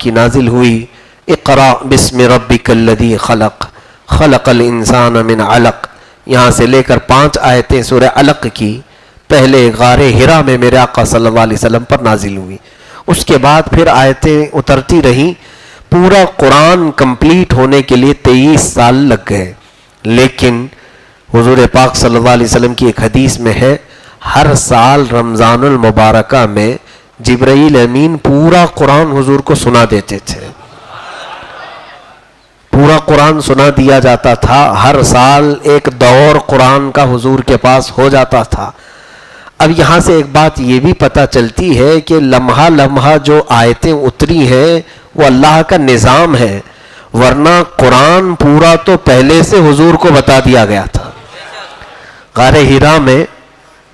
کی نازل ہوئی، اقرا بسم ربک الذی خلق خلق الانسان من علق، یہاں سے لے کر 5 آیتیں سورہ علق کی پہلے غار حرا میں میرے آقا صلی اللہ علیہ وسلم پر نازل ہوئی. اس کے بعد پھر آیتیں اترتی رہیں. پورا قرآن کمپلیٹ ہونے کے لیے 23 سال لگ گئے. لیکن حضور پاک صلی اللہ علیہ وسلم کی ایک حدیث میں ہے، ہر سال رمضان المبارکہ میں جبرائیل امین پورا قرآن حضور کو سنا دیتے تھے. پورا قرآن سنا دیا جاتا تھا. ہر سال ایک دور قرآن کا حضور کے پاس ہو جاتا تھا. اب یہاں سے ایک بات یہ بھی پتہ چلتی ہے کہ لمحہ لمحہ جو آیتیں اتری ہیں وہ اللہ کا نظام ہے، ورنہ قرآن پورا تو پہلے سے حضور کو بتا دیا گیا تھا. غار حرا میں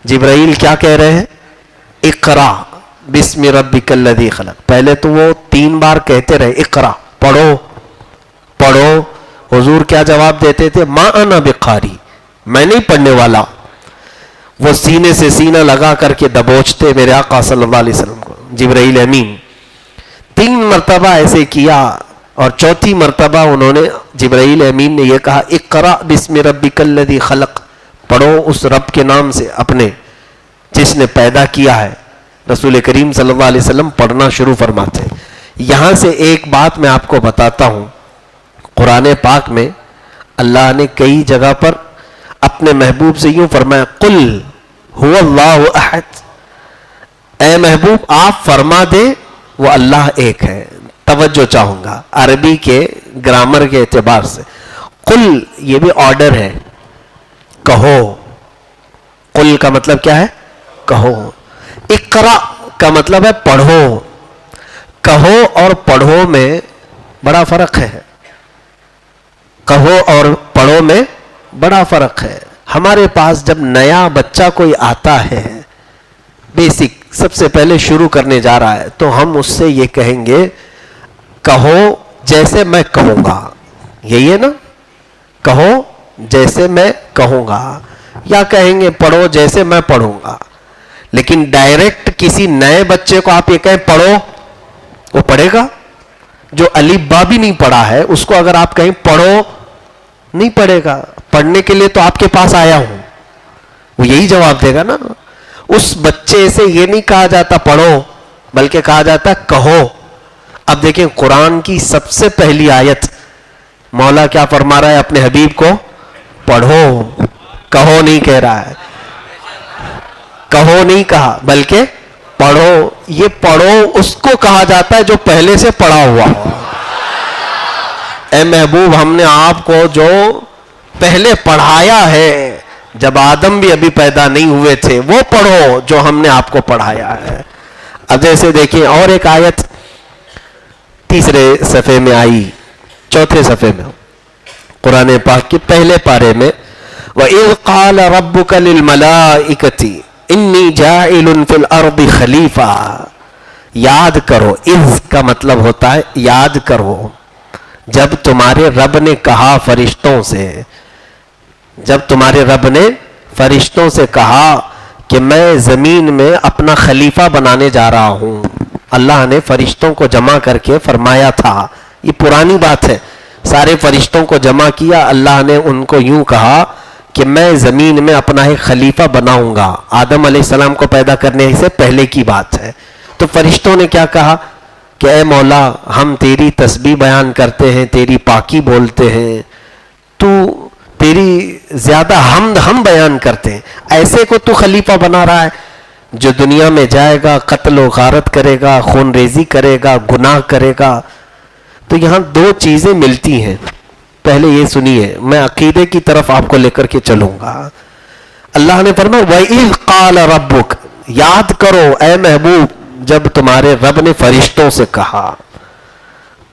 جبرائیل کیا کہہ رہے ہیں؟ اقرا بسم ربک الذی خلق. پہلے تو وہ 3 بار کہتے رہے اقرا، پڑھو پڑھو. حضور کیا جواب دیتے تھے؟ ما انا بقاری، میں نہیں پڑھنے والا. وہ سینے سے سینہ لگا کر کے دبوچتے میرے آقا صلی اللہ علیہ وسلم کو جبرائیل امین. 3 مرتبہ ایسے کیا اور 4تھی مرتبہ انہوں نے جبرائیل امین نے یہ کہا اقرا بسم ربک الذی خلق، پڑھو اس رب کے نام سے اپنے جس نے پیدا کیا ہے. رسول کریم صلی اللہ علیہ وسلم پڑھنا شروع فرماتے. یہاں سے ایک بات میں آپ کو بتاتا ہوں، قرآن پاک میں اللہ نے کئی جگہ پر اپنے محبوب سے یوں فرمایا قل هو اللہ احد، اے محبوب آپ فرما دے وہ اللہ ایک ہے. توجہ چاہوں گا عربی کے گرامر کے اعتبار سے. قل یہ بھی آرڈر ہے، کہو. قل کا مطلب کیا ہے؟ کہو. اقرا کا مطلب ہے پڑھو. کہو اور پڑھو میں بڑا فرق ہے. کہو اور پڑھو میں بڑا فرق ہے. ہمارے پاس جب نیا بچہ کوئی آتا ہے، بیسک سب سے پہلے شروع کرنے جا رہا ہے، تو ہم اس سے یہ کہیں گے کہو جیسے میں کہوں گا. یہی ہے نا؟ کہو جیسے میں کہوں گا، یا کہیں گے پڑھو جیسے میں پڑھوں گا. لیکن ڈائریکٹ کسی نئے بچے کو آپ یہ کہیں پڑھو، وہ پڑھے گا؟ جو الف با بھی نہیں پڑھا ہے اس کو اگر آپ کہیں پڑھو، نہیں پڑھے گا. پڑھنے کے لیے تو آپ کے پاس آیا ہوں، وہ یہی جواب دے گا نا. اس بچے سے یہ نہیں کہا جاتا پڑھو، بلکہ کہا جاتا کہو. اب دیکھیں قرآن کی سب سے پہلی آیت مولا کیا فرما رہا ہے اپنے حبیب کو؟ پڑھو. کہو نہیں کہہ رہا ہے، کہو نہیں کہا بلکہ پڑھو. یہ پڑھو اس کو کہا جاتا ہے جو پہلے سے پڑھا ہوا ہو. اے محبوب ہم نے آپ کو جو پہلے پڑھایا ہے، جب آدم بھی ابھی پیدا نہیں ہوئے تھے، وہ پڑھو جو ہم نے آپ کو پڑھایا ہے. اب جیسے دیکھیں اور ایک آیت 3 صفحے میں آئی، 4 صفحے میں قرآن پاک کے پہلے پارے میں وَإِذْ قَالَ رَبُّكَ لِلْمَلَائِكَةِ إِنِّي جَاعِلٌ فِي الْأَرْضِ خَلِيفَةً. یاد کرو، اذ کا مطلب ہوتا ہے یاد کرو. جب تمہارے رب نے کہا فرشتوں سے، جب تمہارے رب نے فرشتوں سے کہا کہ میں زمین میں اپنا خلیفہ بنانے جا رہا ہوں. اللہ نے فرشتوں کو جمع کر کے فرمایا تھا، یہ پرانی بات ہے، سارے فرشتوں کو جمع کیا، اللہ نے ان کو یوں کہا کہ میں زمین میں اپنا ایک خلیفہ بناؤں گا. آدم علیہ السلام کو پیدا کرنے سے پہلے کی بات ہے. تو فرشتوں نے کیا کہا کہ اے مولا ہم تیری تسبیح بیان کرتے ہیں، تیری پاکی بولتے ہیں، تو تیری زیادہ حمد ہم بیان کرتے ہیں، ایسے کو تو خلیفہ بنا رہا ہے جو دنیا میں جائے گا، قتل و غارت کرے گا، خون ریزی کرے گا، گناہ کرے گا. تو یہاں 2 چیزیں ملتی ہیں. پہلے یہ سنیے، میں عقیدے کی طرف آپ کو لے کر کے چلوں گا. اللہ نے فرمایا وَإِذْ قَالَ رَبُّكَ، یاد کرو اے محبوب جب تمہارے رب نے فرشتوں سے کہا.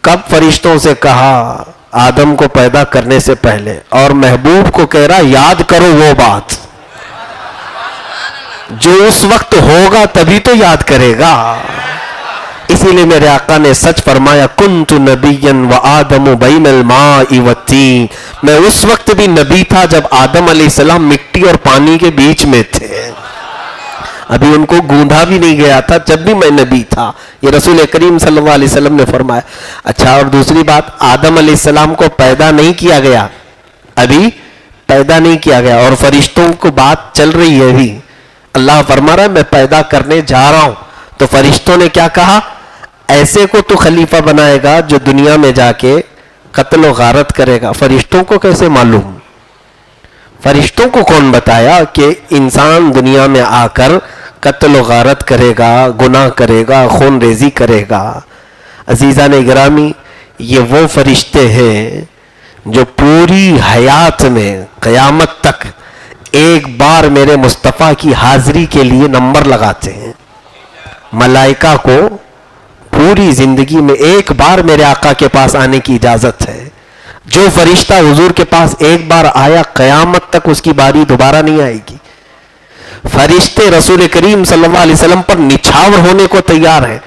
کب فرشتوں سے کہا؟ آدم کو پیدا کرنے سے پہلے. اور محبوب کو کہہ رہا یاد کرو وہ بات جو اس وقت ہوگا تبھی تو یاد کرے گا. اسی لیے میرے آقا نے سچ فرمایا کنت نبیا وآدم بین الماء والطین، میں اس وقت بھی نبی تھا جب آدم علیہ السلام مٹی اور پانی کے بیچ میں تھے. ابھی ان کو گوندھا بھی نہیں گیا تھا جب بھی میں نبی تھا. یہ رسول کریم صلی اللہ علیہ وسلم نے فرمایا. اچھا، اور دوسری بات، آدم علیہ السلام کو پیدا نہیں کیا گیا، ابھی پیدا نہیں کیا گیا، اور فرشتوں کو بات چل رہی ہے ابھی. اللہ فرما رہا ہے میں پیدا کرنے جا رہا ہوں. تو فرشتوں نے کیا کہا؟ ایسے کو تو خلیفہ بنائے گا جو دنیا میں جا کے قتل و غارت کرے گا. فرشتوں کو کیسے معلوم؟ فرشتوں کو کون بتایا کہ انسان دنیا میں آ کر قتل و غارت کرے گا، گناہ کرے گا، خون ریزی کرے گا؟ عزیزان گرامی، یہ وہ فرشتے ہیں جو پوری حیات میں قیامت تک ایک بار میرے مصطفیٰ کی حاضری کے لیے نمبر لگاتے ہیں. ملائکہ کو پوری زندگی میں ایک بار میرے آقا کے پاس آنے کی اجازت ہے. جو فرشتہ حضور کے پاس ایک بار آیا قیامت تک اس کی باری دوبارہ نہیں آئے گی. فرشتے رسول کریم صلی اللہ علیہ وسلم پر نچھاور ہونے کو تیار ہیں.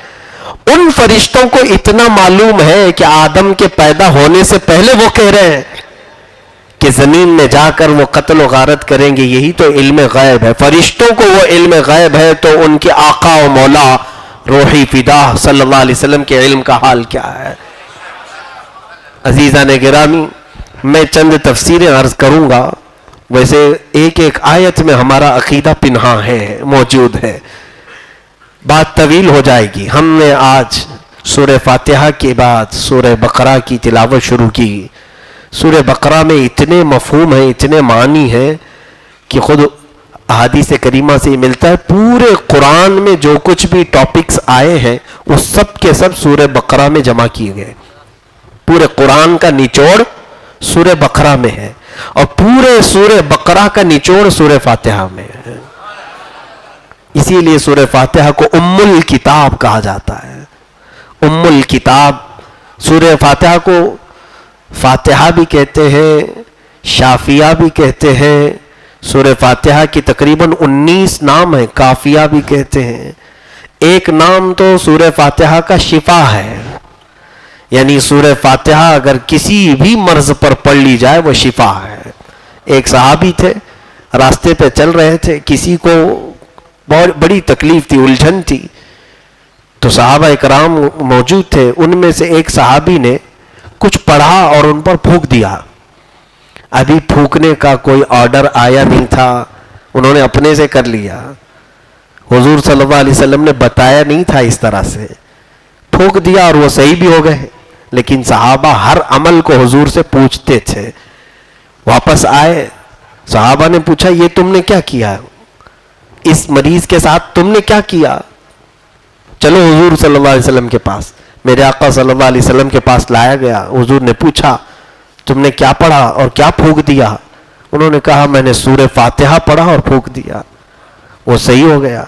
ان فرشتوں کو اتنا معلوم ہے کہ آدم کے پیدا ہونے سے پہلے وہ کہہ رہے ہیں کہ زمین میں جا کر وہ قتل و غارت کریں گے. یہی تو علم غیب ہے. فرشتوں کو وہ علم غیب ہے تو ان کے آقا و مولا روحی فدا صلی اللہ علیہ وسلم کے علم کا حال کیا ہے؟ عزیزان گرامی، میں چند تفسیریں عرض کروں گا. ویسے ایک ایک آیت میں ہمارا عقیدہ پنہا ہے، موجود ہے. بات طویل ہو جائے گی. ہم نے آج سورہ فاتحہ کے بعد سورہ بقرہ کی تلاوت شروع کی. سورہ بقرہ میں اتنے مفہوم ہیں، اتنے معنی ہیں کہ خود احادیث کریمہ سے یہ ملتا ہے. پورے قرآن میں جو کچھ بھی ٹاپکس آئے ہیں وہ سب کے سب سورہ بقرہ میں جمع کیے گئے. پورے قرآن کا نچوڑ سورہ بقرہ میں ہے، اور پورے سورہ بقرہ کا نچوڑ سورہ فاتحہ میں ہے. اسی لیے سورہ فاتحہ کو ام الکتاب کہا جاتا ہے. ام الکتاب. سورہ فاتحہ کو فاتحہ بھی کہتے ہیں، شافیہ بھی کہتے ہیں. سورہ فاتحہ کی تقریباً 19 نام ہیں. کافیہ بھی کہتے ہیں. ایک نام تو سورہ فاتحہ کا شفا ہے، یعنی سورہ فاتحہ اگر کسی بھی مرض پر پڑھ لی جائے وہ شفا ہے. ایک صحابی تھے، راستے پہ چل رہے تھے، کسی کو بہت بڑی تکلیف تھی، الجھن تھی، تو صحابہ اکرام موجود تھے. ان میں سے ایک صحابی نے کچھ پڑھا اور ان پر پھونک دیا. ابھی پھونکنے کا کوئی آرڈر آیا نہیں تھا، انہوں نے اپنے سے کر لیا. حضور صلی اللہ علیہ وسلم نے بتایا نہیں تھا، اس طرح سے پھونک دیا اور وہ صحیح بھی ہو گئے. لیکن صحابہ ہر عمل کو حضور سے پوچھتے تھے. واپس آئے، صحابہ نے پوچھا یہ تم نے کیا کیا؟ اس مریض کے ساتھ تم نے کیا کیا؟ چلو حضور صلی اللہ علیہ وسلم کے پاس. میرے آقا صلی اللہ علیہ وسلم کے پاس لایا گیا. حضور نے پوچھا تم نے کیا پڑھا اور کیا پھونک دیا؟ انہوں نے کہا میں نے سورہ فاتحہ پڑھا اور پھونک دیا، وہ صحیح ہو گیا.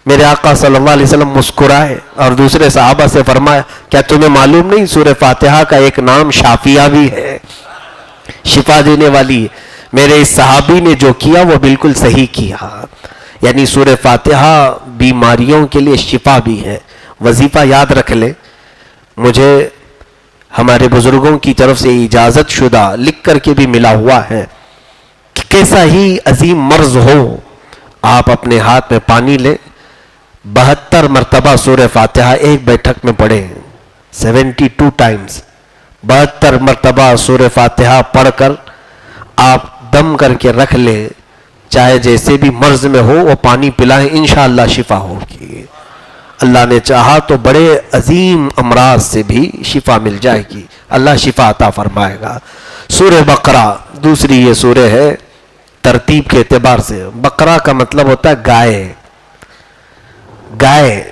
میرے آقا صلی اللہ علیہ وسلم مسکرائے اور دوسرے صحابہ سے فرمایا کیا تمہیں معلوم نہیں سورہ فاتحہ کا ایک نام شافیہ بھی ہے، شفا دینے والی؟ میرے اس صحابی نے جو کیا وہ بالکل صحیح کیا. یعنی سورہ فاتحہ بیماریوں کے لیے شفا بھی ہے. وظیفہ یاد رکھ لیں. مجھے ہمارے بزرگوں کی طرف سے اجازت شدہ لکھ کر کے بھی ملا ہوا ہے کہ کیسا ہی عظیم مرض ہو، آپ اپنے ہاتھ میں پانی لیں، 72 مرتبہ سورہ فاتحہ ایک بیٹھک میں پڑھیں، 72 ٹائمز، 72 مرتبہ سورہ فاتحہ پڑھ کر آپ دم کر کے رکھ لیں. چاہے جیسے بھی مرض میں ہو وہ پانی پلائیں، انشاءاللہ شفا ہوگی. اللہ نے چاہا تو بڑے عظیم امراض سے بھی شفا مل جائے گی. اللہ شفا عطا فرمائے گا. سورہ بقرہ دوسری یہ سورہ ہے ترتیب کے اعتبار سے. بقرہ کا مطلب ہوتا ہے گائے. گائے،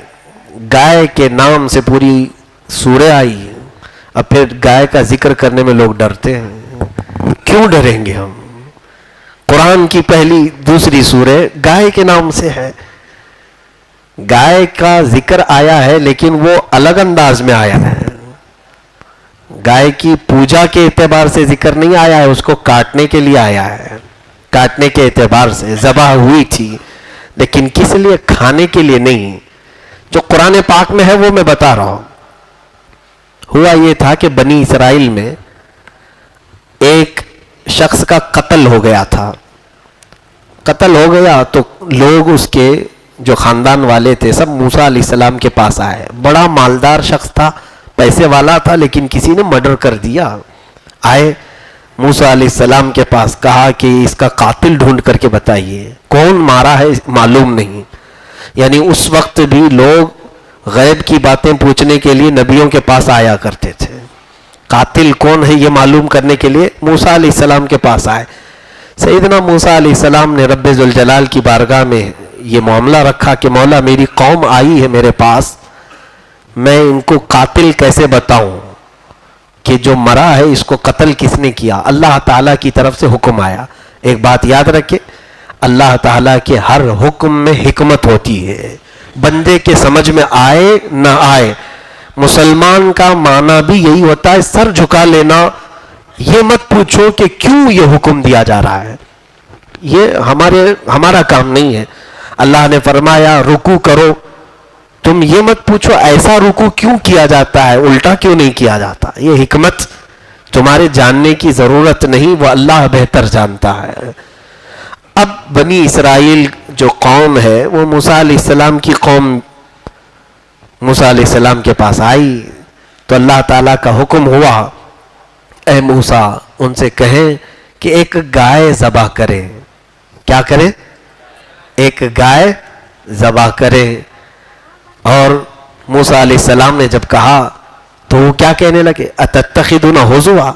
گائے کے نام سے پوری سورہ آئی ہے. اب پھر گائے کا ذکر کرنے میں لوگ ڈرتے ہیں. کیوں ڈریں گے ہم؟ قرآن کی پہلی دوسری سورہ گائے کے نام سے ہے. گائے کا ذکر آیا ہے لیکن وہ الگ انداز میں آیا ہے. گائے کی پوجا کے اعتبار سے ذکر نہیں آیا ہے، اس کو کاٹنے کے لیے آیا ہے. کاٹنے کے اعتبار سے ذبح ہوئی تھی، لیکن کس لیے؟ کھانے کے لیے نہیں. جو قرآن پاک میں ہے وہ میں بتا رہا ہوں. ہوا یہ تھا کہ بنی اسرائیل میں ایک شخص کا قتل ہو گیا تھا. قتل ہو گیا تو لوگ اس کے جو خاندان والے تھے سب موسیٰ علیہ السلام کے پاس آئے. بڑا مالدار شخص تھا, پیسے والا تھا, لیکن کسی نے مرڈر کر دیا. آئے موسیٰ علیہ السلام کے پاس, کہا کہ اس کا قاتل ڈھونڈ کر کے بتائیے, کون مارا ہے معلوم نہیں. یعنی اس وقت بھی لوگ غیب کی باتیں پوچھنے کے لیے نبیوں کے پاس آیا کرتے تھے. قاتل کون ہے یہ معلوم کرنے کے لیے موسیٰ علیہ السلام کے پاس آئے. سیدنا موسیٰ علیہ السلام نے رب ذوالجلال کی بارگاہ میں یہ معاملہ رکھا کہ مولا میری قوم آئی ہے میرے پاس, میں ان کو قاتل کیسے بتاؤں کہ جو مرا ہے اس کو قتل کس نے کیا. اللہ تعالیٰ کی طرف سے حکم آیا. ایک بات یاد رکھے, اللہ تعالیٰ کے ہر حکم میں حکمت ہوتی ہے, بندے کے سمجھ میں آئے نہ آئے. مسلمان کا معنی بھی یہی ہوتا ہے, سر جھکا لینا. یہ مت پوچھو کہ کیوں یہ حکم دیا جا رہا ہے, یہ ہمارا کام نہیں ہے. اللہ نے فرمایا رکوع کرو, تم یہ مت پوچھو ایسا رکوع کیوں کیا جاتا ہے, الٹا کیوں نہیں کیا جاتا. یہ حکمت تمہارے جاننے کی ضرورت نہیں, وہ اللہ بہتر جانتا ہے. اب بنی اسرائیل جو قوم ہے وہ موسیٰ علیہ السلام کی قوم موسیٰ علیہ السلام کے پاس آئی تو اللہ تعالیٰ کا حکم ہوا, اے موسیٰ ان سے کہیں کہ ایک گائے ذبح کریں. کیا کریں؟ ایک گائے ذبح کریں. اور موسیٰ علیہ السلام نے جب کہا تو وہ کیا کہنے لگے, اتتخذون ہزوا,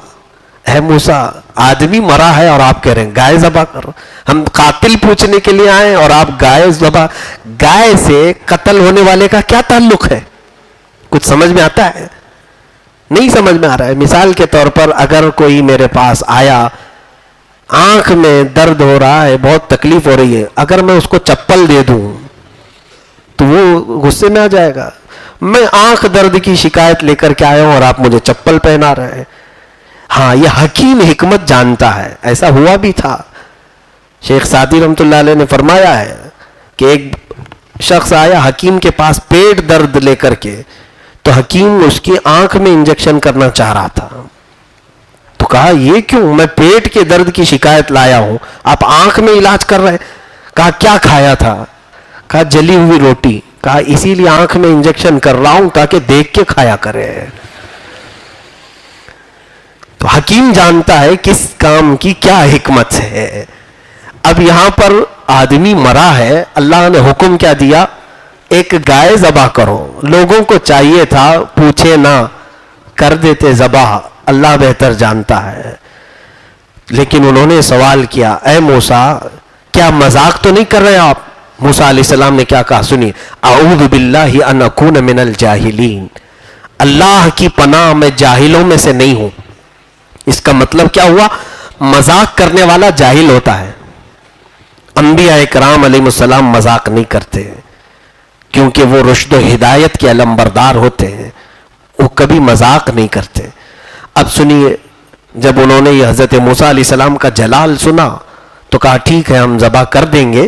اے موسیٰ آدمی مرا ہے اور آپ کہہ رہے ہیں گائے ذبح کرو. ہم قاتل پوچھنے کے لیے آئے اور آپ گائے ذبح. گائے سے قتل ہونے والے کا کیا تعلق ہے؟ کچھ سمجھ میں آتا ہے؟ نہیں سمجھ میں آ رہا ہے. مثال کے طور پر اگر کوئی میرے پاس آیا, آنکھ میں درد ہو رہا ہے, بہت تکلیف ہو رہی ہے, اگر میں اس کو چپل دے دوں تو وہ غصے میں آ جائے گا. میں آنکھ درد کی شکایت لے کر کے آیا ہوں اور آپ مجھے چپل پہنا رہے ہیں. ہاں یہ حکیم حکمت جانتا ہے. ایسا ہوا بھی تھا. شیخ سعدی رحمۃ اللہ علیہ نے فرمایا ہے کہ ایک شخص آیا حکیم کے پاس پیٹ درد لے کر کے, تو حکیم اس کی آنکھ میں انجیکشن کرنا چاہ رہا تھا. تو کہا یہ کیوں, میں پیٹ کے درد کی شکایت لایا ہوں, آپ آنکھ میں علاج کر رہے. کہا کیا کھایا تھا؟ کہا جلی ہوئی روٹی. کہا اسی لیے آنکھ میں انجیکشن کر رہا ہوں تاکہ دیکھ کے کھایا کرے. تو حکیم جانتا ہے کس کام کی کیا حکمت ہے. اب یہاں پر آدمی مرا ہے, اللہ نے حکم کیا دیا, ایک گائے ذبح کرو. لوگوں کو چاہیے تھا پوچھے نہ, کر دیتے ذبح, اللہ بہتر جانتا ہے. لیکن انہوں نے سوال کیا, اے موسیٰ کیا مذاق تو نہیں کر رہے آپ؟ موسیٰ علیہ السلام نے کیا کہا سنیے, اعوذ باللہ ان اکون من الجاہلین, اللہ کی پناہ میں جاہلوں میں سے نہیں ہوں. اس کا مطلب کیا ہوا؟ مذاق کرنے والا جاہل ہوتا ہے. انبیاء کرام علیہ السلام مذاق نہیں کرتے کیونکہ وہ رشد و ہدایت کے علم بردار ہوتے ہیں, وہ کبھی مذاق نہیں کرتے. اب سنیے, جب انہوں نے یہ حضرت موسیٰ علیہ السلام کا جلال سنا تو کہا ٹھیک ہے ہم ذبح کر دیں گے,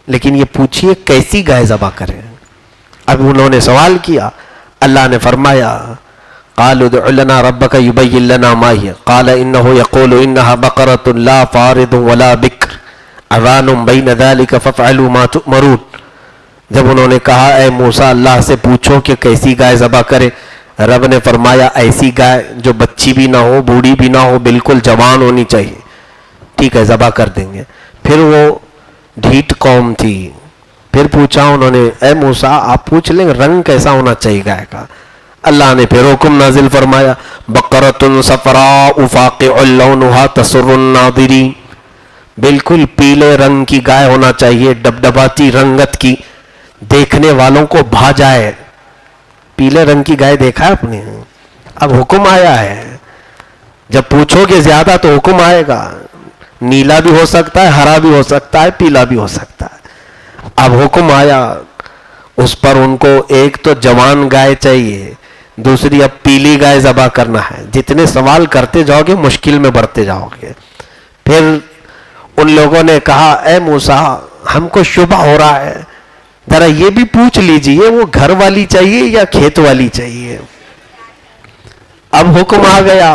لیکن یہ پوچھئے کیسی گائے ذبح کریں. اب انہوں نے سوال کیا, اللہ نے فرمایا قالوا ادع لنا ربك يبين لنا ما هي قال انه يقول انها بقرة لا فارض ولا بكر عوان بين ذلك فافعلوا ما تؤمرون. جب انہوں نے کہا اے موسیٰ اللہ سے پوچھو کہ کیسی گائے ذبح کرے, رب نے فرمایا ایسی گائے جو بچی بھی نہ ہو, بوڑھی بھی نہ ہو, بالکل جوان ہونی چاہیے. ٹھیک ہے ذبح کر دیں گے. پھر وہ ڈھیٹ قوم تھی, پھر پوچھا انہوں نے, اے موسیٰ آپ پوچھ لیں رنگ کیسا ہونا چاہیے گائے کا. اللہ نے پھر حکم نازل فرمایا, بقرۃ صفراء فاقع لونها تسر الناظرین, بالکل پیلے رنگ کی گائے ہونا چاہیے, ڈبڈباتی رنگت کی, دیکھنے والوں کو بھا جائے. پیلے رنگ کی گائے دیکھا ہے آپ نے؟ اب حکم آیا ہے, جب پوچھو گے زیادہ تو حکم آئے گا. نیلا بھی ہو سکتا ہے, ہرا بھی ہو سکتا ہے, پیلا بھی ہو سکتا ہے. اب حکم آیا اس پر, ان کو ایک تو جوان گائے چاہیے, دوسری اب پیلی گائے ذبح کرنا ہے. جتنے سوال کرتے جاؤ گے مشکل میں بڑھتے جاؤ گے. پھر ان لوگوں نے کہا اے موسیٰ ہم کو شبہ ہو رہا ہے, ذرا یہ بھی پوچھ لیجئے وہ گھر والی چاہیے یا کھیت والی چاہیے. اب حکم آ گیا,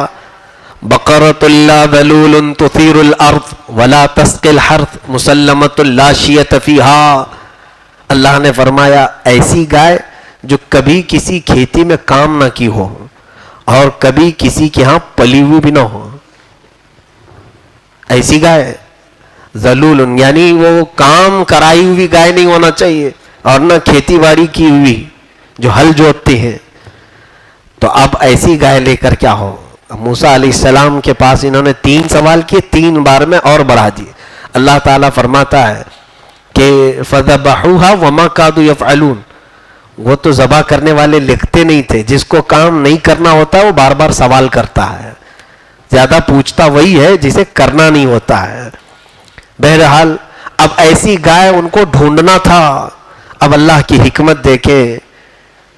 بقرۃ لا ذلول تثیر الارض ولا تسقی الحرث مسلمۃ لا شیۃ فیہا. اللہ نے فرمایا ایسی گائے جو کبھی کسی کھیتی میں کام نہ کی ہو اور کبھی کسی کے ہاں پلی ہوئی بھی نہ ہو. ایسی گائے ذلول، یعنی وہ کام کرائی ہوئی گائے نہیں ہونا چاہیے اور نہ کھیتی باڑی کی ہوئی جو ہل جوتتی ہے. تو اب ایسی گائے لے کر کیا ہو. موسیٰ علیہ السلام کے پاس انہوں نے 3 سوال کیے، 3 بار میں اور بڑھا دیے. اللہ تعالیٰ فرماتا ہے کہ فَذَبَحُوهَا وَمَا كَادُوا يَفْعَلُونَ، وہ تو ذبح کرنے والے لکھتے نہیں تھے. جس کو کام نہیں کرنا ہوتا وہ بار بار سوال کرتا ہے، زیادہ پوچھتا وہی ہے جسے کرنا نہیں ہوتا ہے. بہرحال اب ایسی گائے ان کو ڈھونڈنا تھا. اب اللہ کی حکمت دیکھے،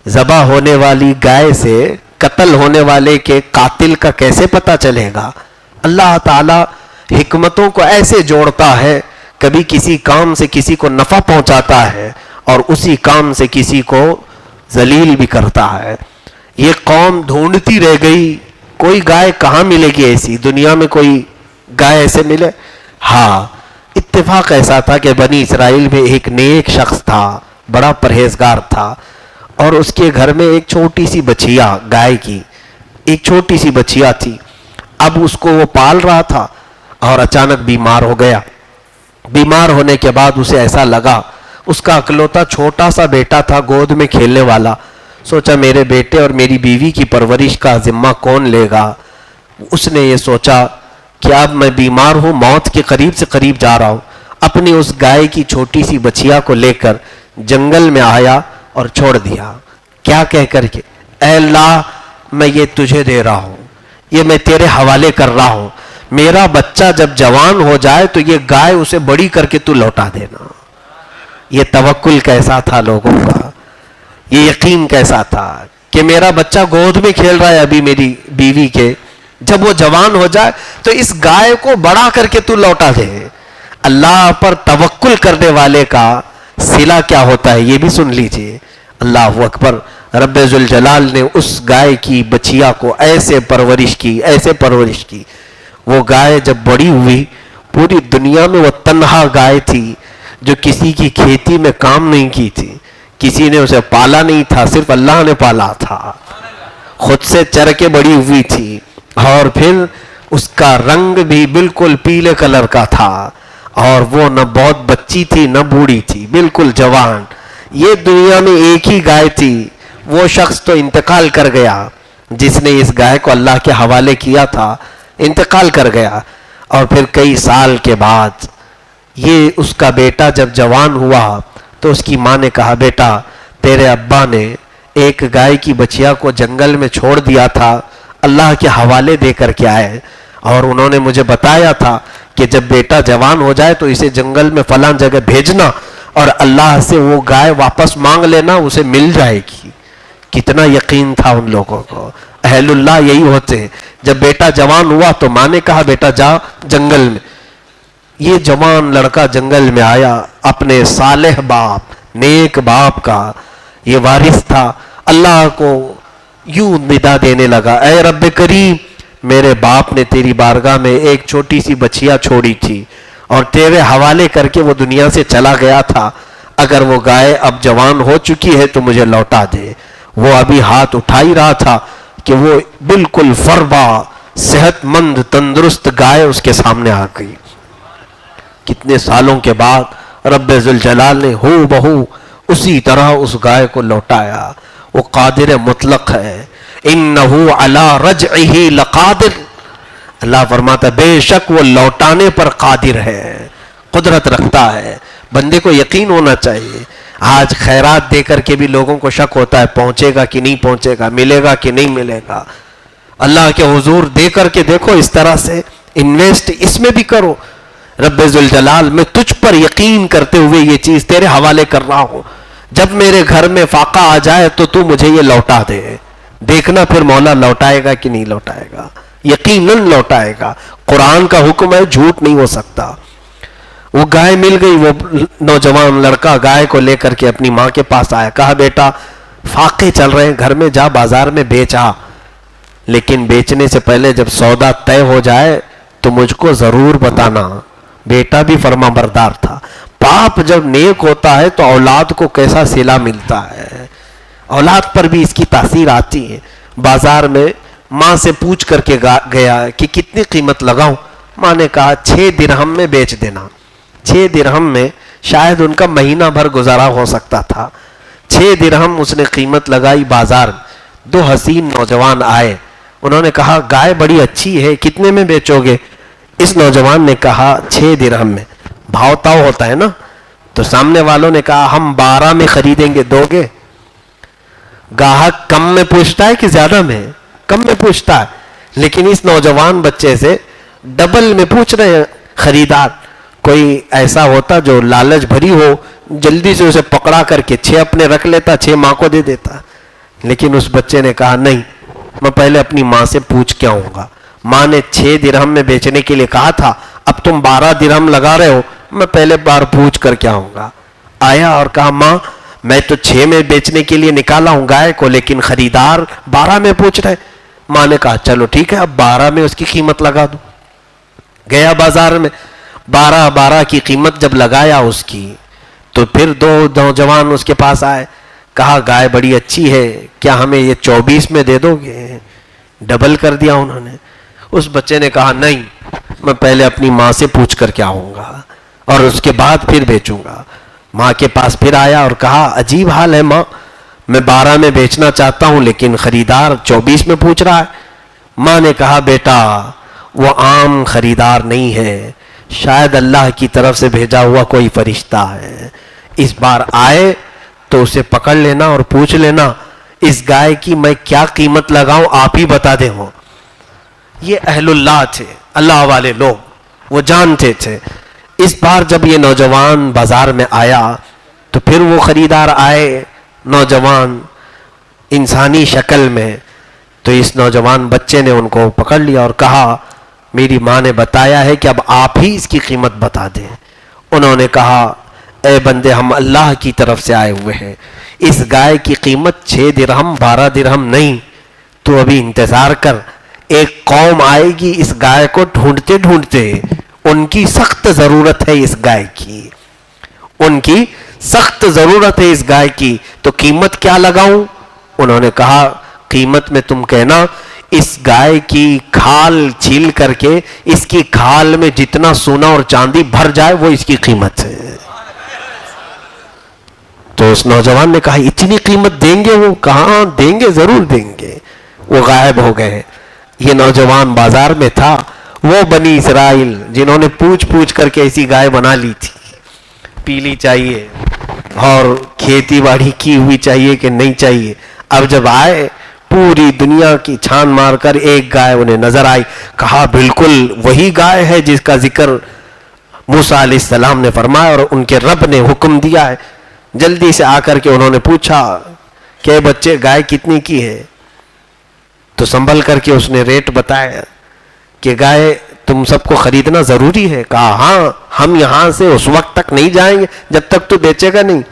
ذبح ہونے والی گائے سے قتل ہونے والے کے قاتل کا کیسے پتہ چلے گا. اللہ تعالی حکمتوں کو ایسے جوڑتا ہے، کبھی کسی کام سے کسی کو نفع پہنچاتا ہے اور اسی کام سے کسی کو ذلیل بھی کرتا ہے. یہ قوم ڈھونڈتی رہ گئی، کوئی گائے کہاں ملے گی ایسی، دنیا میں کوئی گائے ایسے ملے. ہاں، اتفاق ایسا تھا کہ بنی اسرائیل میں ایک نیک شخص تھا، بڑا پرہیزگار تھا، اور اس کے گھر میں ایک چھوٹی سی بچیا گائے کی ایک چھوٹی سی بچیا تھی. اب اس کو وہ پال رہا تھا اور اچانک بیمار ہو گیا. بیمار ہونے کے بعد اسے ایسا لگا، اس کا اکلوتا چھوٹا سا بیٹا تھا گود میں کھیلنے والا، سوچا میرے بیٹے اور میری بیوی کی پرورش کا ذمہ کون لے گا. اس نے یہ سوچا کہ اب میں بیمار ہوں، موت کے قریب سے قریب جا رہا ہوں. اپنی اس گائے کی چھوٹی سی بچیا کو لے کر جنگل میں آیا اور چھوڑ دیا. کیا کہہ کر کے، اے اللہ میں یہ تجھے دے رہا ہوں، یہ میں تیرے حوالے کر رہا ہوں، میرا بچہ جب جوان ہو جائے تو یہ گائے اسے بڑی کر کے تو لوٹا دینا. یہ توکل کیسا تھا لوگوں کا، یہ یقین کیسا تھا کہ میرا بچہ گود میں کھیل رہا ہے ابھی میری بیوی کے، جب وہ جوان ہو جائے تو اس گائے کو بڑا کر کے تو لوٹا دے. اللہ پر توکل کرنے والے کا صلہ کیا ہوتا ہے یہ بھی سن لیجئے. اللہ اکبر. رب ذوالجلال نے اس گائے کی بچیا کو ایسے پرورش کی. وہ گائے جب بڑی ہوئی، پوری دنیا میں وہ تنہا گائے تھی جو کسی کی کھیتی میں کام نہیں کی تھی، کسی نے اسے پالا نہیں تھا، صرف اللہ نے پالا تھا. خود سے چر کے بڑی ہوئی تھی، اور پھر اس کا رنگ بھی بالکل پیلے کلر کا تھا، اور وہ نہ بہت بچی تھی نہ بوڑھی تھی، بالکل جوان. یہ دنیا میں ایک ہی گائے تھی. وہ شخص تو انتقال کر گیا جس نے اس گائے کو اللہ کے حوالے کیا تھا، انتقال کر گیا. اور پھر کئی سال کے بعد یہ اس کا بیٹا جب جوان ہوا تو اس کی ماں نے کہا، بیٹا تیرے ابا نے ایک گائے کی بچیا کو جنگل میں چھوڑ دیا تھا، اللہ کے حوالے دے کر کے آئے، اور انہوں نے مجھے بتایا تھا کہ جب بیٹا جوان ہو جائے تو اسے جنگل میں فلاں جگہ بھیجنا اور اللہ سے وہ گائے واپس مانگ لینا، اسے مل جائے گی. کتنا یقین تھا ان لوگوں کو. اہل اللہ یہی ہوتے ہیں. جب بیٹا جوان ہوا تو ماں نے کہا بیٹا جا جنگل میں. یہ جوان لڑکا جنگل میں آیا، اپنے صالح باپ، نیک باپ کا یہ وارث تھا. اللہ کو یوں ندا دینے لگا، اے رب کریم، میرے باپ نے تیری بارگاہ میں ایک چھوٹی سی بچیا چھوڑی تھی اور تیرے حوالے کر کے وہ دنیا سے چلا گیا تھا. اگر وہ گائے اب جوان ہو چکی ہے تو مجھے لوٹا دے. وہ ابھی ہاتھ اٹھا ہی رہا تھا کہ وہ بالکل فربا صحت مند تندرست گائے اس کے سامنے آ گئی. کتنے سالوں کے بعد رب ذوالجلال نے ہو بہو اسی طرح اس گائے کو لوٹایا. وہ قادر مطلق ہے. انہو علی رجعہ لقادر. اللہ فرماتا بے شک وہ لوٹانے پر قادر ہے، قدرت رکھتا ہے. بندے کو یقین ہونا چاہیے. آج خیرات دے کر کے بھی لوگوں کو شک ہوتا ہے پہنچے گا کہ نہیں پہنچے گا، ملے گا کہ نہیں ملے گا. اللہ کے حضور دے کر کے دیکھو، اس طرح سے انویسٹ اس میں بھی کرو. رب ذوالجلال میں تجھ پر یقین کرتے ہوئے یہ چیز تیرے حوالے کر رہا ہوں، جب میرے گھر میں فاقہ آ جائے تو مجھے یہ لوٹا دے. دیکھنا پھر مولا لوٹائے گا کہ نہیں لوٹائے گا. یقیناً لوٹائے گا. قرآن کا حکم ہے، جھوٹ نہیں ہو سکتا. وہ گائے مل گئی. وہ نوجوان لڑکا گائے کو لے کر کے اپنی ماں کے پاس آیا. کہا بیٹا فاقے چل رہے ہیں، گھر میں جا بازار میں بیچا، لیکن بیچنے سے پہلے جب سودا طے ہو جائے تو مجھ کو ضرور بتانا. بیٹا بھی فرما بردار تھا. باپ جب نیک ہوتا ہے تو اولاد کو کیسا صلہ ملتا ہے، اولاد پر بھی اس کی تاثیر آتی ہے۔ بازار میں ماں سے پوچھ کر کے گیا کہ کتنی قیمت لگاؤں، ماں نے کہا 6 درہم میں بیچ دینا۔ 6 درہم میں شاید ان کا مہینہ بھر گزارا ہو سکتا تھا۔ 6 درہم اس نے قیمت لگائی بازار میں۔ 2 حسین نوجوان آئے، انہوں نے کہا گائے بڑی اچھی ہے، کتنے میں بیچو گے؟ اس نوجوان نے کہا 6 درہم میں۔ بھاؤ تاؤ ہوتا ہے نا، تو سامنے والوں نے کہا ہم 12 میں خریدیں گے، دو گے؟ گاہک کم میں پوچھتا ہے کہ زیادہ میں؟ کم میں پوچھتا ہے، لیکن اس نوجوان بچے سے ڈبل میں پوچھ رہے ہیں خریدار۔ کوئی ایسا ہوتا جو لالچ بھری ہو، جلدی سے اسے پکڑا کر کے 6 اپنے رکھ لیتا، 6 ماں کو دے دیتا، لیکن اس بچے نے کہا نہیں، میں پہلے اپنی ماں سے پوچھ کے آؤں گا۔ ماں نے 6 درہم میں بیچنے کے لیے کہا تھا، اب تم 12 درہم لگا رہے ہو، میں پہلے بار پوچھ کر کے آؤں گا۔ آیا اور کہا ماں میں تو 6 میں بیچنے کے لیے نکالا ہوں گائے کو، لیکن خریدار 12 میں پوچھ رہے۔ ماں نے کہا چلو ٹھیک ہے، اب 12 میں اس کی قیمت لگا دو۔ گیا بازار میں، 12 کی قیمت جب لگایا اس کی، تو پھر 2 نوجوان اس کے پاس آئے، کہا گائے بڑی اچھی ہے، کیا ہمیں یہ 24 میں دے دو گے؟ ڈبل کر دیا انہوں نے۔ اس بچے نے کہا نہیں، میں پہلے اپنی ماں سے پوچھ کر کے آؤں گا اور اس کے بعد پھر بیچوں گا۔ ماں کے پاس پھر آیا اور کہا عجیب حال ہے ماں، میں 12 میں بیچنا چاہتا ہوں لیکن خریدار 24 میں پوچھ رہا ہے۔ ماں نے کہا بیٹا وہ عام خریدار نہیں ہے، شاید اللہ کی طرف سے بھیجا ہوا کوئی فرشتہ ہے، اس بار آئے تو اسے پکڑ لینا اور پوچھ لینا اس گائے کی میں کیا قیمت لگاؤں، آپ ہی بتا دیں۔ ہو یہ اہل اللہ تھے، اللہ والے لوگ، وہ جانتے تھے۔ اس بار جب یہ نوجوان بازار میں آیا تو پھر وہ خریدار آئے، نوجوان انسانی شکل میں، تو اس نوجوان بچے نے ان کو پکڑ لیا اور کہا میری ماں نے بتایا ہے کہ اب آپ ہی اس کی قیمت بتا دیں۔ انہوں نے کہا اے بندے ہم اللہ کی طرف سے آئے ہوئے ہیں، اس گائے کی قیمت 6 درہم 12 درہم نہیں، تو ابھی انتظار کر، ایک قوم آئے گی اس گائے کو ڈھونڈتے ڈھونڈتے، ان کی سخت ضرورت ہے اس گائے کی، ان کی سخت ضرورت ہے اس گائے کی، تو قیمت کیا لگاؤں؟ انہوں نے کہا قیمت میں تم کہنا اس گائے کی کھال چھیل کر کے اس کی کھال میں جتنا سونا اور چاندی بھر جائے وہ اس کی قیمت ہے۔ تو اس نوجوان نے کہا اتنی قیمت دیں گے؟ وہ کہاں دیں گے، ضرور دیں گے۔ وہ غائب ہو گئے۔ یہ نوجوان بازار میں تھا، وہ بنی اسرائیل جنہوں نے پوچھ پوچھ کر کے ایسی گائے بنا لی تھی، پیلی چاہیے اور کھیتی باڑی کی ہوئی چاہیے کہ نہیں چاہیے۔ اب جب آئے پوری دنیا کی چھان مار کر ایک گائے انہیں نظر آئی، کہا بالکل وہی گائے ہے جس کا ذکر موسیٰ علیہ السلام نے فرمایا اور ان کے رب نے حکم دیا ہے۔ جلدی سے آ کر کے انہوں نے پوچھا کہ بچے گائے کتنی کی ہے؟ تو سنبھل کر کے اس نے ریٹ بتایا کہ گائے تم سب کو خریدنا ضروری ہے؟ کہا ہاں، ہم یہاں سے اس وقت تک نہیں جائیں گے جب تک تو بیچے گا نہیں۔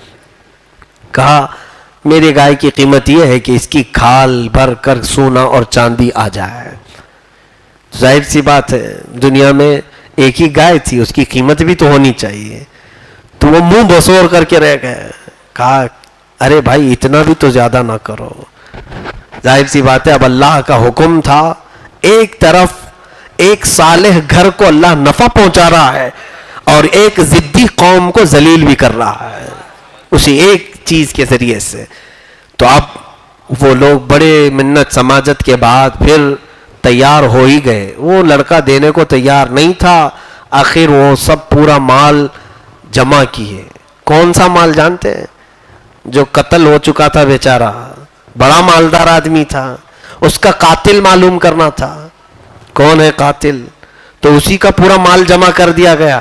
کہا میرے گائے کی قیمت یہ ہے کہ اس کی کھال بھر کر سونا اور چاندی آ جائے۔ ظاہر سی بات ہے دنیا میں ایک ہی گائے تھی، اس کی قیمت بھی تو ہونی چاہیے۔ تو وہ منہ بسور کر کے رہ گئے، کہا ارے بھائی اتنا بھی تو زیادہ نہ کرو۔ ظاہر سی بات ہے اب اللہ کا حکم تھا، ایک طرف ایک صالح گھر کو اللہ نفع پہنچا رہا ہے اور ایک ضدی قوم کو ذلیل بھی کر رہا ہے اسی ایک چیز کے ذریعے سے۔ تو اب وہ لوگ بڑے منت سماجت کے بعد پھر تیار ہو ہی گئے۔ وہ لڑکا دینے کو تیار نہیں تھا، آخر وہ سب پورا مال جمع کیے۔ کون سا مال جانتے ہیں؟ جو قتل ہو چکا تھا بیچارہ، بڑا مالدار آدمی تھا، اس کا قاتل معلوم کرنا تھا، کون ہے قاتل، تو اسی کا پورا مال جمع کر دیا گیا۔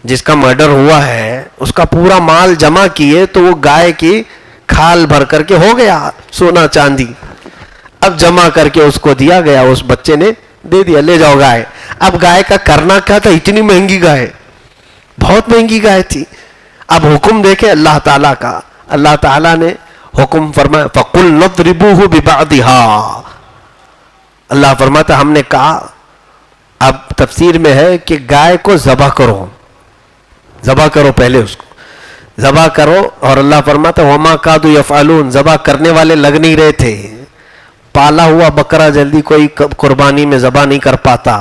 جس کا مرڈر ہوا ہے اس کا پورا مال جمع کیے تو وہ گائے کی کھال بھر کر کے ہو گیا سونا چاندی۔ اب جمع کر کے اس کو دیا گیا، اس بچے نے دے دیا لے جاؤ گائے۔ اب گائے کا کرنا کیا تھا، اتنی مہنگی گائے، بہت مہنگی گائے تھی۔ اب حکم دیکھے اللہ تعالیٰ کا، اللہ تعالیٰ نے حکم فرمایا فَقُلْ نَضْرِبُوهُ بِبَعْضِهَا، اللہ فرماتا ہم نے کہا، اب تفسیر میں ہے کہ گائے کو ذبح کرو، ذبح کرو پہلے اس کو، ذبح کرو. اور اللہ فرماتا وما کادوا یفعلون، ذبح کرنے والے لگ نہیں رہے تھے. پالا ہوا بکرا جلدی کوئی قربانی میں ذبح نہیں کر پاتا،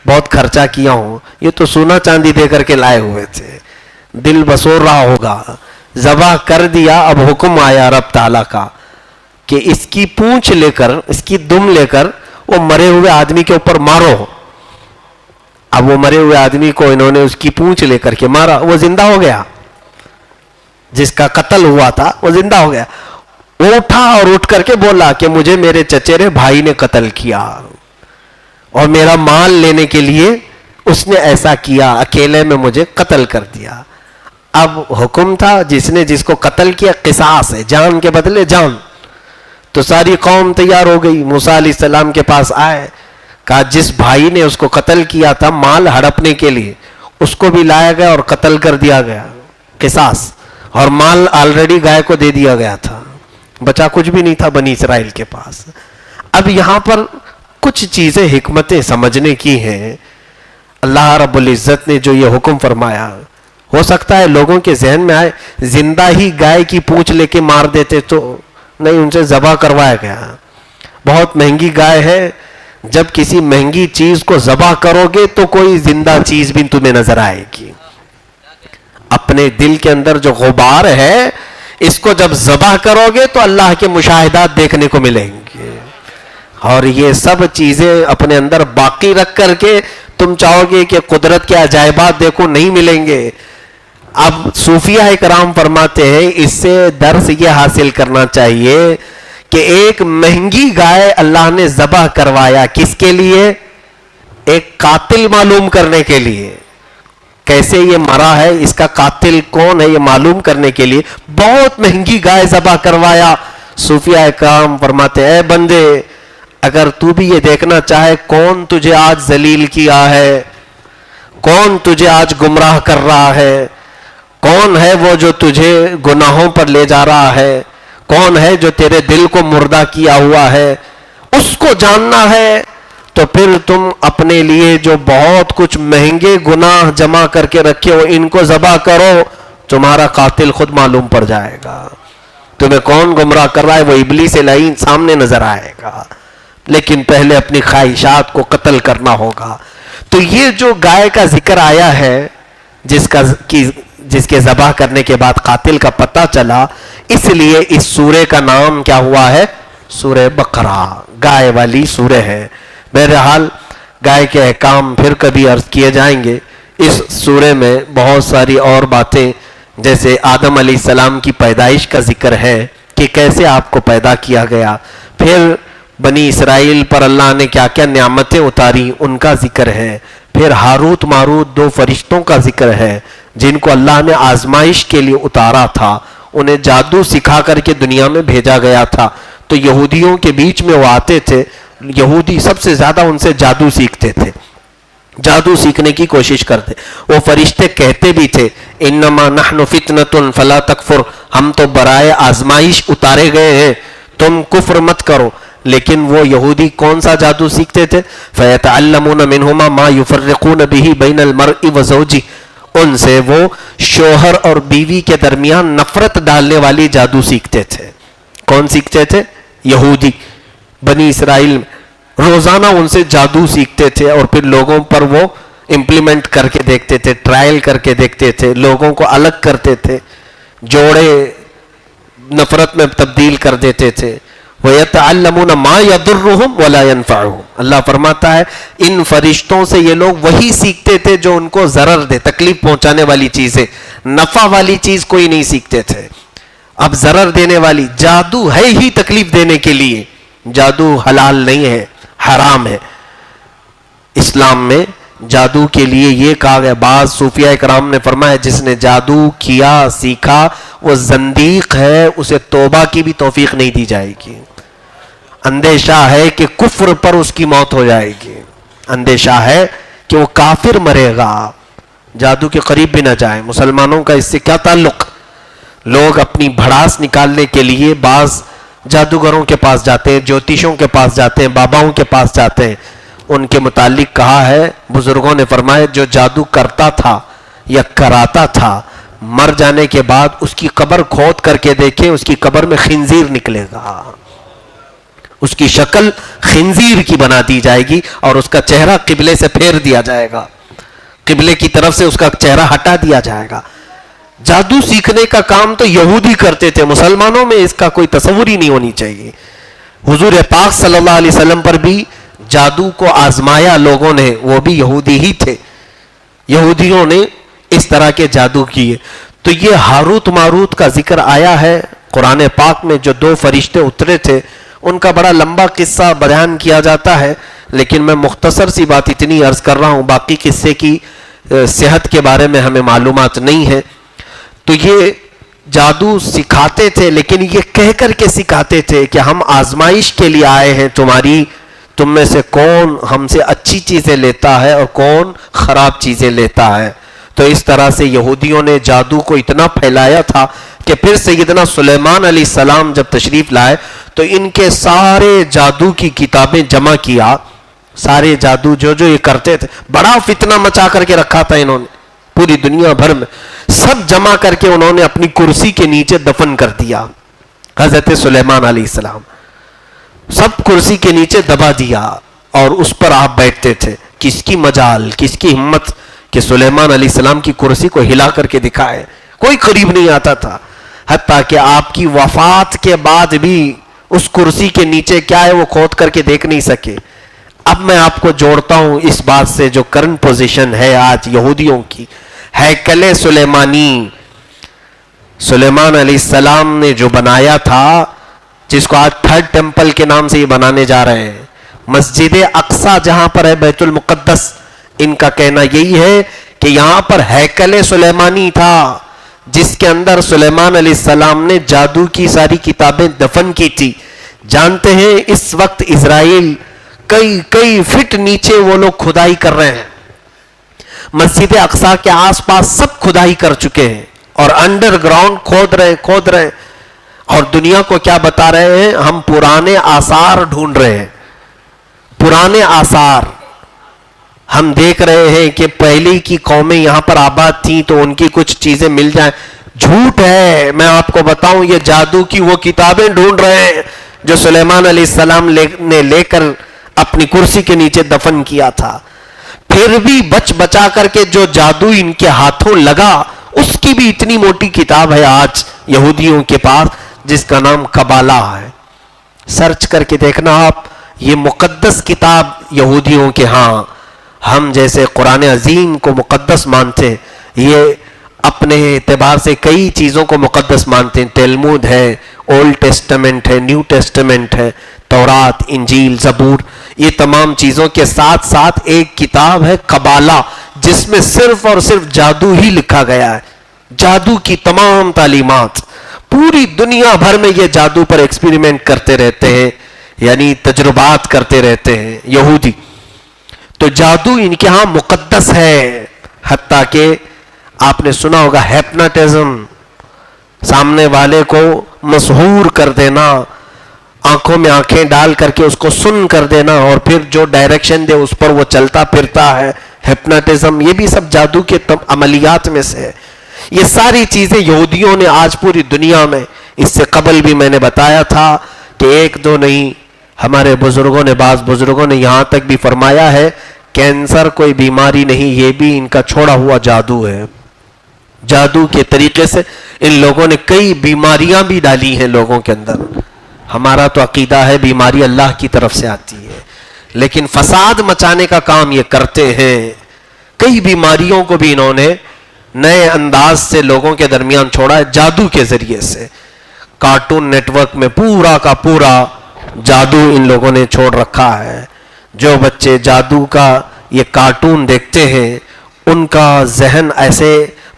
بہت خرچہ کیا ہوں. یہ تو سونا چاندی دے کر کے لائے ہوئے تھے، دل بسور رہا ہوگا. ذبح کر دیا. اب حکم آیا رب تعالیٰ کا کہ اس کی پونچھ لے کر، اس کی دم لے کر وہ مرے ہوئے آدمی کے اوپر مارو. اب وہ مرے ہوئے آدمی کو انہوں نے اس کی پونچھ لے کر کے مارا، وہ زندہ ہو گیا. جس کا قتل ہوا تھا وہ زندہ ہو گیا. وہ اٹھا اور اٹھ کر کے بولا کہ مجھے میرے چچیرے بھائی نے قتل کیا اور میرا مال لینے کے لیے اس نے ایسا کیا، اکیلے میں مجھے قتل کر دیا. اب حکم تھا جس نے جس کو قتل کیا قصاص ہے، جان کے بدلے جان. تو ساری قوم تیار ہو گئی، موسیٰ علیہ السلام کے پاس آئے، کہا جس بھائی نے اس کو قتل کیا تھا مال ہڑپنے کے لیے، اس کو بھی لایا گیا اور قتل کر دیا گیا، قصاص. اور مال آلریڈی گائے کو دے دیا گیا تھا، بچا کچھ بھی نہیں تھا بنی اسرائیل کے پاس. اب یہاں پر کچھ چیزیں حکمتیں سمجھنے کی ہیں. اللہ رب العزت نے جو یہ حکم فرمایا، ہو سکتا ہے لوگوں کے ذہن میں آئے زندہ ہی گائے کی پونچھ لے کے مار دیتے، تو نہیں، ان سے ذبح کروایا گیا. بہت مہنگی گائے ہے، جب کسی مہنگی چیز کو ذبح کرو گے تو کوئی زندہ چیز بھی تمہیں نظر آئے گی. اپنے دل کے اندر جو غبار ہے اس کو جب ذبح کرو گے تو اللہ کے مشاہدات دیکھنے کو ملیں گے. اور یہ سب چیزیں اپنے اندر باقی رکھ کر کے تم چاہو گے کہ قدرت کے عجائبات دیکھو، نہیں ملیں گے. اب صوفیہ کرام فرماتے ہیں اس سے درس یہ حاصل کرنا چاہیے کہ ایک مہنگی گائے اللہ نے ذبح کروایا، کس کے لیے؟ ایک قاتل معلوم کرنے کے لیے. کیسے یہ مرا ہے، اس کا قاتل کون ہے، یہ معلوم کرنے کے لیے بہت مہنگی گائے ذبح کروایا. صوفیہ کرام فرماتے اے بندے، اگر تو بھی یہ دیکھنا چاہے کون تجھے آج ذلیل کیا ہے، کون تجھے آج گمراہ کر رہا ہے، کون ہے وہ جو تجھے گناہوں پر لے جا رہا ہے، کون ہے جو تیرے دل کو مردہ کیا ہوا ہے، اس کو جاننا ہے تو پھر تم اپنے لیے جو بہت کچھ مہنگے گناہ جمع کر کے رکھے ہو ان کو ذبح کرو، تمہارا قاتل خود معلوم پڑ جائے گا. تمہیں کون گمراہ کر رہا ہے وہ ابلیس لعین سامنے نظر آئے گا. لیکن پہلے اپنی خواہشات کو قتل کرنا ہوگا. تو یہ جو گائے کا ذکر آیا ہے جس کے ذبح کرنے کے بعد قاتل کا پتہ چلا، اس لیے اس سورے کا نام کیا ہوا ہے؟ سورہ بقرہ، گائے والی سورہ ہے. بہرحال گائے کے احکام پھر کبھی عرض کیے جائیں گے. اس سورے میں بہت ساری اور باتیں، جیسے آدم علیہ السلام کی پیدائش کا ذکر ہے کہ کیسے آپ کو پیدا کیا گیا، پھر بنی اسرائیل پر اللہ نے کیا کیا نعمتیں اتاری ان کا ذکر ہے، پھر ہاروت ماروت 2 فرشتوں کا ذکر ہے جن کو اللہ نے آزمائش کے لیے اتارا تھا، انہیں جادو سکھا کر کے دنیا میں بھیجا گیا تھا. تو یہودیوں کے بیچ میں وہ آتے تھے، یہودی سب سے زیادہ ان سے جادو سیکھتے تھے، جادو سیکھنے کی کوشش کرتے. وہ فرشتے کہتے بھی تھے انما نحن فتنۃ فلا تکفر، ہم تو برائے آزمائش اتارے گئے ہیں، تم کفر مت کرو. لیکن وہ یہودی کون سا جادو سیکھتے تھے؟ فَيَتَعَلَّمُونَ مِنْهُمَا مَا يُفَرِّقُونَ بِهِ بَيْنَ الْمَرْءِ وَزَوْجِهِ، ان سے وہ شوہر اور بیوی کے درمیان نفرت ڈالنے والی جادو سیکھتے تھے. کون سیکھتے تھے؟ یہودی. بنی اسرائیل روزانہ ان سے جادو سیکھتے تھے اور پھر لوگوں پر وہ امپلیمنٹ کر کے دیکھتے تھے، ٹرائل کر کے دیکھتے تھے، لوگوں کو الگ کرتے تھے، جوڑے نفرت میں تبدیل کر دیتے تھے. وَيَتَعَلَّمُونَ مَا يَضُرُّهُمْ وَلَا يَنْفَعُهُمْ، اللہ فرماتا ہے ان فرشتوں سے یہ لوگ وہی سیکھتے تھے جو ان کو ضرر دے، تکلیف پہنچانے والی چیزیں، نفع والی چیز کوئی نہیں سیکھتے تھے. اب ضرر دینے والی، جادو ہے ہی تکلیف دینے کے لیے، جادو حلال نہیں ہے، حرام ہے. اسلام میں جادو کے لیے یہ کہا گیا، بعض صوفیہ کرام نے فرمایا جس نے جادو کیا سیکھا وہ زندیق ہے، اسے توبہ کی بھی توفیق نہیں دی جائے گی. اندیشہ ہے کہ کفر پر اس کی موت ہو جائے گی، اندیشہ ہے کہ وہ کافر مرے گا. جادو کے قریب بھی نہ جائے. مسلمانوں کا اس سے کیا تعلق؟ لوگ اپنی بھڑاس نکالنے کے لیے بعض جادوگروں کے پاس جاتے ہیں، جوتیشوں کے پاس جاتے ہیں، باباؤں کے پاس جاتے ہیں. ان کے متعلق کہا ہے، بزرگوں نے فرمایا جو جادو کرتا تھا یا کراتا تھا، مر جانے کے بعد اس کی قبر کھود کر کے دیکھیں، اس کی قبر میں خنزیر نکلے گا، اس کی شکل خنزیر کی بنا دی جائے گی اور اس کا چہرہ قبلے سے پھیر دیا جائے گا، قبلے کی طرف سے اس کا چہرہ ہٹا دیا جائے گا۔ جادو سیکھنے کا کام تو یہودی کرتے تھے، مسلمانوں میں اس کا کوئی تصور ہی نہیں ہونی چاہیے۔ حضور پاک صلی اللہ علیہ وسلم پر بھی جادو کو آزمایا لوگوں نے، وہ بھی یہودی ہی تھے، یہودیوں نے اس طرح کے جادو کیے۔ تو یہ ہاروت ماروت کا ذکر آیا ہے قرآن پاک میں، جو 2 فرشتے اترے تھے، ان کا بڑا لمبا قصہ بیان کیا جاتا ہے، لیکن میں مختصر سی بات اتنی عرض کر رہا ہوں، باقی قصے کی صحت کے بارے میں ہمیں معلومات نہیں ہے۔ تو یہ جادو سکھاتے تھے، لیکن یہ کہہ کر کے سکھاتے تھے کہ ہم آزمائش کے لیے آئے ہیں تم میں سے کون ہم سے اچھی چیزیں لیتا ہے اور کون خراب چیزیں لیتا ہے۔ تو اس طرح سے یہودیوں نے جادو کو اتنا پھیلایا تھا کہ پھر سیدنا سلیمان علیہ السلام جب تشریف لائے تو ان کے سارے جادو کی کتابیں جمع کیا، سارے جادو جو یہ کرتے تھے، بڑا فتنہ مچا کر کے رکھا تھا انہوں نے پوری دنیا بھر میں، سب جمع کر کے انہوں نے اپنی کرسی کے نیچے دفن کر دیا۔ حضرت سلیمان علیہ السلام سب کرسی کے نیچے دبا دیا اور اس پر آپ بیٹھتے تھے۔ کس کی مجال، کس کی ہمت کہ سلیمان علیہ السلام کی کرسی کو ہلا کر کے دکھائے، کوئی قریب نہیں آتا تھا، حتیٰ کہ آپ کی وفات کے بعد بھی اس کرسی کے نیچے کیا ہے وہ کھود کر کے دیکھ نہیں سکے۔ اب میں آپ کو جوڑتا ہوں اس بات سے جو کرنٹ پوزیشن ہے آج یہودیوں کی، ہیکل سلیمانی، سلیمان علیہ السلام نے جو بنایا تھا، جس کو آج 3rd ٹیمپل کے نام سے یہ بنانے جا رہے ہیں، مسجد اقصی جہاں پر ہے، بیت المقدس، ان کا کہنا یہی ہے کہ یہاں پر ہیکل سلیمانی تھا جس کے اندر سلیمان علیہ السلام نے جادو کی ساری کتابیں دفن کی تھی۔ جانتے ہیں اس وقت اسرائیل کئی فٹ نیچے وہ لوگ کھدائی کر رہے ہیں، مسجد اقصی کے آس پاس سب کھدائی کر چکے ہیں اور انڈر گراؤنڈ کھود رہے ہیں اور دنیا کو کیا بتا رہے ہیں، ہم پرانے آثار ڈھونڈ رہے ہیں، پرانے آثار ہم دیکھ رہے ہیں کہ پہلی کی قومیں یہاں پر آباد تھیں تو ان کی کچھ چیزیں مل جائیں۔ جھوٹ ہے، میں آپ کو بتاؤں، یہ جادو کی وہ کتابیں ڈھونڈ رہے ہیں جو سلیمان علیہ السلام نے لے کر اپنی کرسی کے نیچے دفن کیا تھا۔ پھر بھی بچا کر کے جو جادو ان کے ہاتھوں لگا، اس کی بھی اتنی موٹی کتاب ہے آج یہودیوں کے پاس جس کا نام قبالہ ہے۔ سرچ کر کے دیکھنا آپ، یہ مقدس کتاب یہودیوں کے ہاں، ہم جیسے قرآن عظیم کو مقدس مانتے ہیں، یہ اپنے اعتبار سے کئی چیزوں کو مقدس مانتے ہیں۔ تلمود ہے، اولڈ ٹیسٹمنٹ ہے، نیو ٹیسٹمنٹ ہے، تورات، انجیل، زبور، یہ تمام چیزوں کے ساتھ ساتھ ایک کتاب ہے قبالہ، جس میں صرف اور صرف جادو ہی لکھا گیا ہے، جادو کی تمام تعلیمات۔ پوری دنیا بھر میں یہ جادو پر ایکسپیریمنٹ کرتے رہتے ہیں، یعنی تجربات کرتے رہتے ہیں یہودی۔ تو جادو ان کے ہاں مقدس ہے، حتیٰ کہ آپ نے سنا ہوگا ہیپناٹزم، سامنے والے کو مسحور کر دینا، آنکھوں میں آنکھیں ڈال کر کے اس کو سن کر دینا اور پھر جو ڈائریکشن دے اس پر وہ چلتا پھرتا ہے، ہیپناٹزم، یہ بھی سب جادو کے عملیات میں سے ہے۔ یہ ساری چیزیں یہودیوں نے آج پوری دنیا میں، اس سے قبل بھی میں نے بتایا تھا کہ 1-2 نہیں، ہمارے بزرگوں نے، بعض بزرگوں نے یہاں تک بھی فرمایا ہے کینسر کوئی بیماری نہیں، یہ بھی ان کا چھوڑا ہوا جادو ہے۔ جادو کے طریقے سے ان لوگوں نے کئی بیماریاں بھی ڈالی ہیں لوگوں کے اندر۔ ہمارا تو عقیدہ ہے بیماری اللہ کی طرف سے آتی ہے، لیکن فساد مچانے کا کام یہ کرتے ہیں۔ کئی بیماریوں کو بھی انہوں نے نئے انداز سے لوگوں کے درمیان چھوڑا ہے جادو کے ذریعے سے۔ کارٹون نیٹ ورک میں پورا کا پورا جادو ان لوگوں نے چھوڑ رکھا ہے۔ جو بچے جادو کا یہ کارٹون دیکھتے ہیں، ان کا ذہن ایسے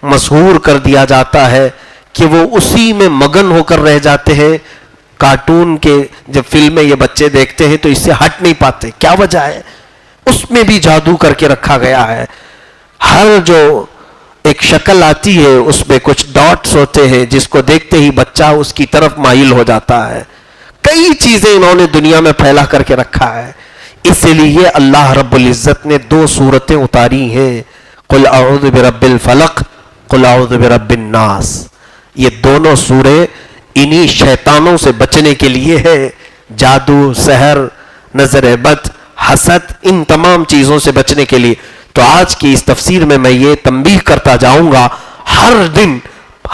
مسحور کر دیا جاتا ہے کہ وہ اسی میں مگن ہو کر رہ جاتے ہیں۔ کارٹون کے جب فلمیں یہ بچے دیکھتے ہیں تو اس سے ہٹ نہیں پاتے۔ کیا وجہ ہے؟ اس میں بھی جادو کر کے رکھا گیا ہے۔ ہر جو ایک شکل آتی ہے اس میں کچھ ڈاٹس ہوتے ہیں جس کو دیکھتے ہی بچہ اس کی طرف مائل ہو جاتا ہے۔ کئی چیزیں انہوں نے دنیا میں پھیلا کر کے رکھا ہے۔ اس لیے اللہ رب العزت نے 2 سورتیں اتاری ہیں قل اعوذ برب الفلق قل اعوذ برب الناس. یہ دونوں سورے انہی شیطانوں سے بچنے کے لیے ہے، جادو، سحر، نظر بد، حسد، ان تمام چیزوں سے بچنے کے لیے. تو آج کی اس تفسیر میں یہ تنبیہ کرتا جاؤں گا، ہر دن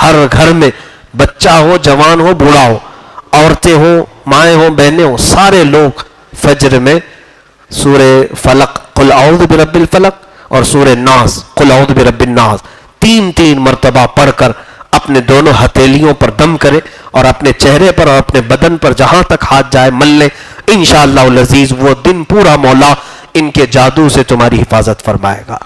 ہر گھر میں بچہ ہو، جوان ہو، بوڑھا ہو، عورتیں ہوں، مائیں ہوں، بہنیں ہوں، سارے لوگ فجر میں سورہ فلق قل اعوذ برب الفلق اور سورہ ناس قل اعوذ برب الناس 3 مرتبہ پڑھ کر اپنے دونوں ہتھیلیوں پر دم کرے اور اپنے چہرے پر اور اپنے بدن پر جہاں تک ہاتھ جائے مل لے. انشاءاللہ العزیز وہ دن پورا مولا ان کے جادو سے تمہاری حفاظت فرمائے گا.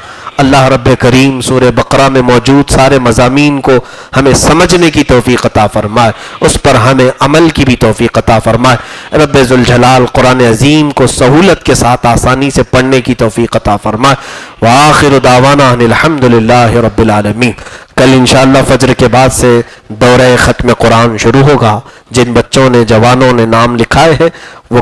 اللہ رب کریم سورہ بقرہ میں موجود سارے مضامین کو ہمیں سمجھنے کی توفیق عطا فرمائے، اس پر ہمیں عمل کی بھی توفیق عطا فرمائے. رب ذوالجلال قرآن عظیم کو سہولت کے ساتھ آسانی سے پڑھنے کی توفیق عطا فرمائے. وآخر دعوانا ان الحمدللہ رب العالمین. کل انشاءاللہ فجر کے بعد سے دورہ ختم قرآن شروع ہوگا. جن بچوں نے، جوانوں نے نام لکھائے ہیں وہ